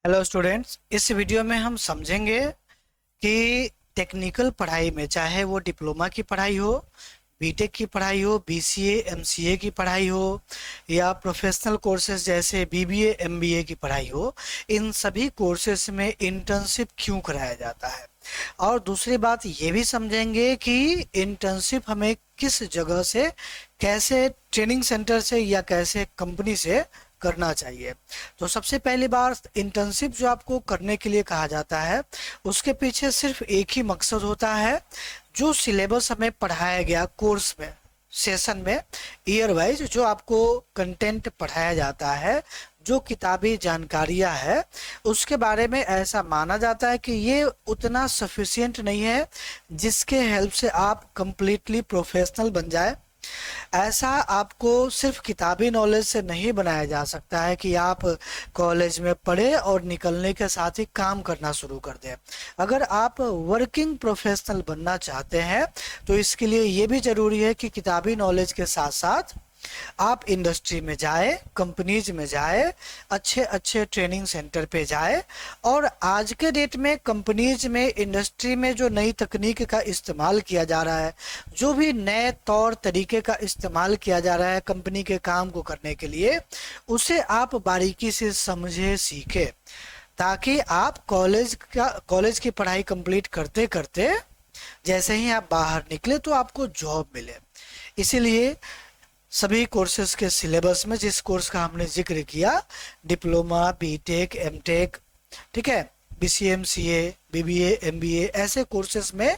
Hello students, इस video में हम समझेंगे कि टेक्निकल पढ़ाई में, चाहे वो डिप्लोमा की पढ़ाई हो, बीटेक की पढ़ाई हो, बीसीए एमसीए की पढ़ाई हो या प्रोफेशनल कोर्सेज जैसे बीबीए एमबीए की पढ़ाई हो, इन सभी कोर्सेज में इंटर्नशिप क्यों कराया जाता है। और दूसरी बात ये भी समझेंगे कि इंटर्नशिप हमें किस जगह से, कैसे ट्रेनिंग सेंटर से या कैसे कंपनी से करना चाहिए। तो सबसे पहली बात, इंटर्नशिप जो आपको करने के लिए कहा जाता है उसके पीछे सिर्फ एक ही मकसद होता है। जो सिलेबस हमें पढ़ाया गया कोर्स में, सेशन में, ईयर वाइज जो आपको कंटेंट पढ़ाया जाता है, जो किताबी जानकारियां है, उसके बारे में ऐसा माना जाता है कि ये उतना सफिशिएंट नहीं है जिसके हेल्प से आप कंप्लीटली प्रोफेशनल बन जाए। ऐसा आपको सिर्फ किताबी नॉलेज से नहीं बनाया जा सकता है कि आप कॉलेज में पढ़े और निकलने के साथ ही काम करना शुरू कर दें। अगर आप वर्किंग प्रोफेशनल बनना चाहते हैं तो इसके लिए ये भी ज़रूरी है कि किताबी नॉलेज के साथ साथ आप इंडस्ट्री में जाए, कंपनीज में जाए, अच्छे अच्छे ट्रेनिंग सेंटर पे जाए। और आज के डेट में कंपनीज में, इंडस्ट्री में जो नई तकनीक का इस्तेमाल किया जा रहा है, जो भी नए तौर तरीके का इस्तेमाल किया जा रहा है कंपनी के काम को करने के लिए, उसे आप बारीकी से समझे, सीखे, ताकि आप कॉलेज की पढ़ाई कंप्लीट करते करते जैसे ही आप बाहर निकले तो आपको जॉब मिले। इसीलिए सभी कोर्सेज के सिलेबस में जिस कोर्स का हमने जिक्र किया, डिप्लोमा, बीटेक, एमटेक, ठीक है, बीसीएमसीए, बीबीए, एमबीए, ऐसे कोर्सेज में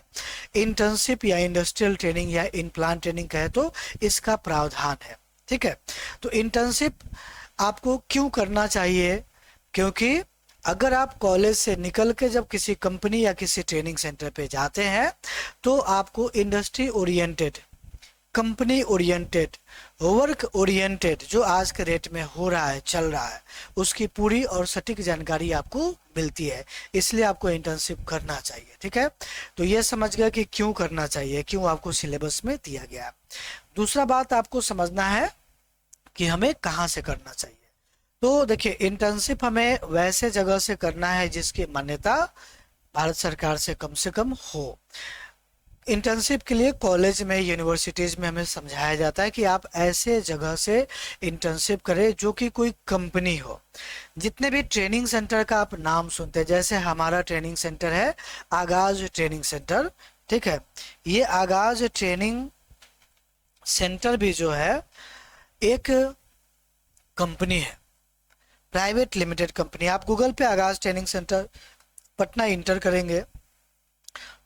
इंटर्नशिप या इंडस्ट्रियल ट्रेनिंग या इन प्लांट ट्रेनिंग कहे तो इसका प्रावधान है। ठीक है, तो इंटर्नशिप आपको क्यों करना चाहिए? क्योंकि अगर आप कॉलेज से निकल के जब किसी कंपनी या किसी ट्रेनिंग सेंटर पे जाते हैं तो आपको industry oriented, company oriented, work oriented जो आज के रेट में हो रहा है, चल रहा है, उसकी पूरी और सटीक जानकारी आपको मिलती है। इसलिए आपको इंटर्नशिप करना चाहिए। ठीक है, तो ये समझ गया कि क्यों करना चाहिए, क्यों आपको सिलेबस में दिया गया है। दूसरा बात आपको समझना है कि हमें कहाँ से करना चाहिए। तो देखिए, इंटर्नशिप हमें वैसे जगह से करना है जिसकी मान्यता भारत सरकार से कम हो। इंटर्नशिप के लिए कॉलेज में, यूनिवर्सिटीज़ में हमें समझाया जाता है कि आप ऐसे जगह से इंटर्नशिप करें जो कि कोई कंपनी हो। जितने भी ट्रेनिंग सेंटर का आप नाम सुनते हैं, जैसे हमारा ट्रेनिंग सेंटर है आगाज ट्रेनिंग सेंटर, ठीक है, ये आगाज ट्रेनिंग सेंटर भी जो है एक कंपनी है, प्राइवेट लिमिटेड कंपनी। आप गूगल पे आगाज ट्रेनिंग सेंटर पटना इंटर करेंगे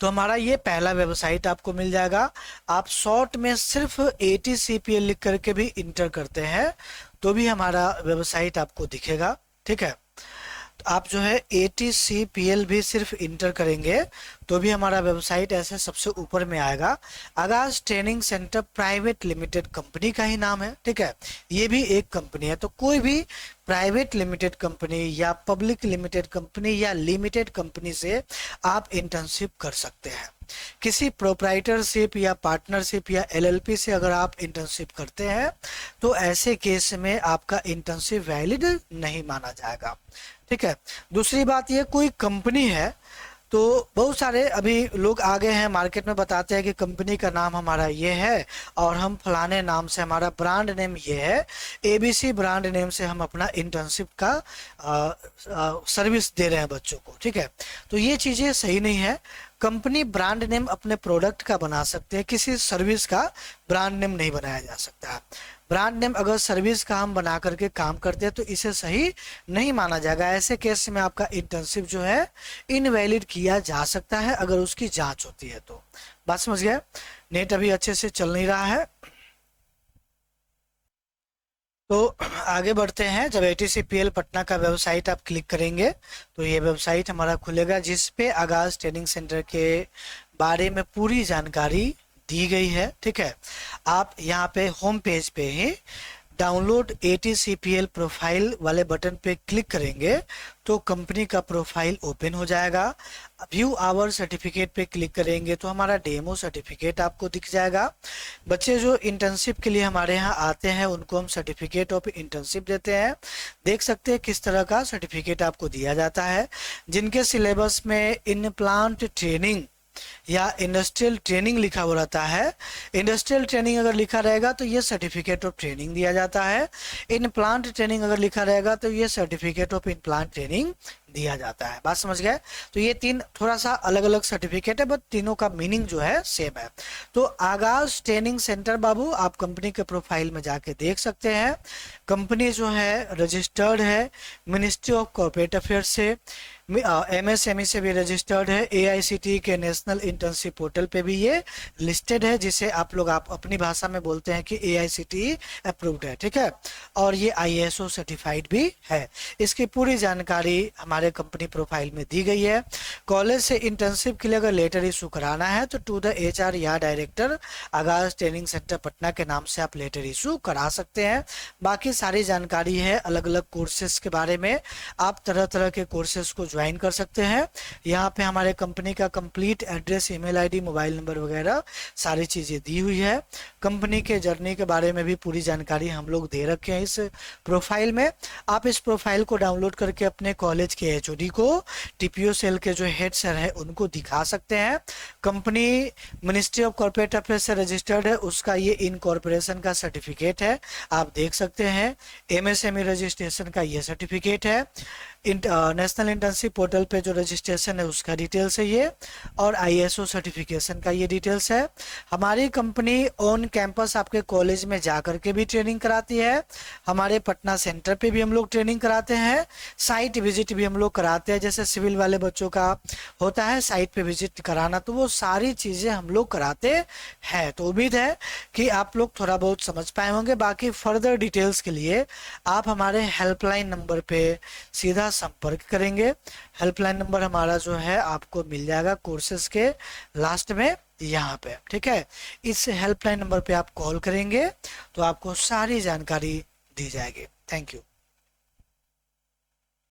तो हमारा ये पहला वेबसाइट आपको मिल जाएगा। आप शॉर्ट में सिर्फ ATCPL लिख करके भी इंटर करते हैं तो भी हमारा वेबसाइट आपको दिखेगा। ठीक है, तो आप जो है ATCPL भी सिर्फ इंटर करेंगे तो भी हमारा वेबसाइट ऐसे सबसे ऊपर में आएगा। आगाज training centre private limited company का ही नाम है। ठीक है, ये भी एक कंपनी है। तो कोई भी प्राइवेट लिमिटेड कंपनी या पब्लिक लिमिटेड कंपनी या लिमिटेड कंपनी से आप इंटर्नशिप कर सकते हैं। किसी प्रोप्राइटरशिप या पार्टनरशिप या LLP से अगर आप इंटर्नशिप करते हैं तो ऐसे केस में आपका इंटर्नशिप वैलिड नहीं माना जाएगा। ठीक है, दूसरी बात, ये कोई कंपनी है तो बहुत सारे अभी लोग आ गए हैं मार्केट में, बताते हैं कि कंपनी का नाम हमारा ये है और हम फलाने नाम से, हमारा ब्रांड नेम ये है, ABC ब्रांड नेम से हम अपना इंटर्नशिप का सर्विस दे रहे हैं बच्चों को। ठीक है, तो ये चीज़ें सही नहीं है। कंपनी ब्रांड नेम अपने प्रोडक्ट का बना सकते हैं, किसी सर्विस का ब्रांड नेम नहीं बनाया जा सकता। ब्रांड नेम अगर सर्विस का हम बना करके काम करते हैं तो इसे सही नहीं माना जाएगा। ऐसे केस में आपका इंटर्नशिप जो है इनवैलिड किया जा सकता है अगर उसकी जांच होती है तो। बात समझ गए? नेट अभी अच्छे से चल नहीं रहा है तो आगे बढ़ते हैं। जब ATCPL पटना का वेबसाइट आप क्लिक करेंगे तो ये वेबसाइट हमारा खुलेगा जिस पे आगाज ट्रेनिंग सेंटर के बारे में पूरी जानकारी दी गई है। ठीक है, आप यहाँ पे होम पेज पे ही डाउनलोड ATCPL प्रोफाइल वाले बटन पे क्लिक करेंगे तो कंपनी का प्रोफाइल ओपन हो जाएगा। व्यू आवर सर्टिफिकेट पे क्लिक करेंगे तो हमारा डेमो सर्टिफिकेट आपको दिख जाएगा। बच्चे जो इंटर्नशिप के लिए हमारे यहाँ आते हैं उनको हम सर्टिफिकेट ऑफ इंटर्नशिप देते हैं। देख सकते हैं किस तरह का सर्टिफिकेट आपको दिया जाता है। जिनके सिलेबस में इन प्लांट ट्रेनिंग या इंडस्ट्रियल ट्रेनिंग लिखा हुआ रहता है, इंडस्ट्रियल ट्रेनिंग अगर लिखा रहेगा तो ये सर्टिफिकेट ऑफ ट्रेनिंग दिया जाता है। इन प्लांट ट्रेनिंग अगर लिखा रहेगा तो ये certificate of in plant training दिया जाता है। बात समझ गए? तो ये तीन थोड़ा सा अलग अलग सर्टिफिकेट है बट तीनों का मीनिंग जो है सेम है। तो आगाज ट्रेनिंग सेंटर बाबू आप कंपनी के प्रोफाइल में जाके देख सकते हैं। कंपनी जो है रजिस्टर्ड है मिनिस्ट्री ऑफ कॉर्पोरेट अफेयर्स से, MSME से भी रजिस्टर्ड है, AICTE के नेशनल इंटर्नशिप पोर्टल पे भी ये लिस्टेड है, जिसे आप लोग आप अपनी भाषा में बोलते हैं कि AICTE अप्रूव्ड है, ठीक है। और ये ISO सर्टिफाइड भी है। इसकी पूरी जानकारी हमारे कंपनी प्रोफाइल में दी गई है। कॉलेज से इंटर्नशिप के लिए अगर लेटर इशू कराना है तो टू द HR या डायरेक्टर आगाज ट्रेनिंग सेंटर पटना के नाम से आप लेटर इशू करा सकते हैं। बाकी सारी जानकारी है अलग अलग कोर्सेज के बारे में, आप तरह तरह के कोर्सेज को ज्वाइन कर सकते हैं। यहाँ पे हमारे कंपनी का complete address, email ID, mobile number वगैरह सारी चीजें दी हुई है। कंपनी के जर्नी के बारे में भी पूरी जानकारी हम लोग दे रखे हैं इस प्रोफाइल में। आप इस प्रोफाइल को डाउनलोड करके अपने कॉलेज के HOD को, TPO सेल के जो हेड सर है उनको दिखा सकते हैं। Company ministry of corporate affairs से रजिस्टर्ड है, उसका ये इनकॉर्पोरेशन का सर्टिफिकेट है, आप देख सकते हैं। MSME रजिस्ट्रेशन का ये सर्टिफिकेट है। नेशनल इंटर्नशिप पोर्टल पे जो रजिस्ट्रेशन है उसका डिटेल्स है ये, और ISO सर्टिफिकेशन का ये डिटेल्स है। हमारी कंपनी ऑन कैंपस आपके कॉलेज में जा करके भी ट्रेनिंग कराती है। हमारे पटना सेंटर पे भी हम लोग ट्रेनिंग कराते हैं। साइट विजिट भी हम लोग कराते हैं, जैसे सिविल वाले बच्चों का होता है साइट पे विजिट कराना, तो वो सारी चीज़ें हम लोग कराते हैं। तो उम्मीद है कि आप लोग थोड़ा बहुत समझ पाए होंगे। बाकी फर्दर डिटेल्स के लिए आप हमारे हेल्पलाइन नंबर पे सीधा संपर्क करेंगे। हेल्पलाइन नंबर हमारा जो है आपको मिल जाएगा कोर्सेज के लास्ट में यहाँ पे, ठीक है। इस हेल्पलाइन नंबर पे आप कॉल करेंगे तो आपको सारी जानकारी दी जाएगी। Thank you.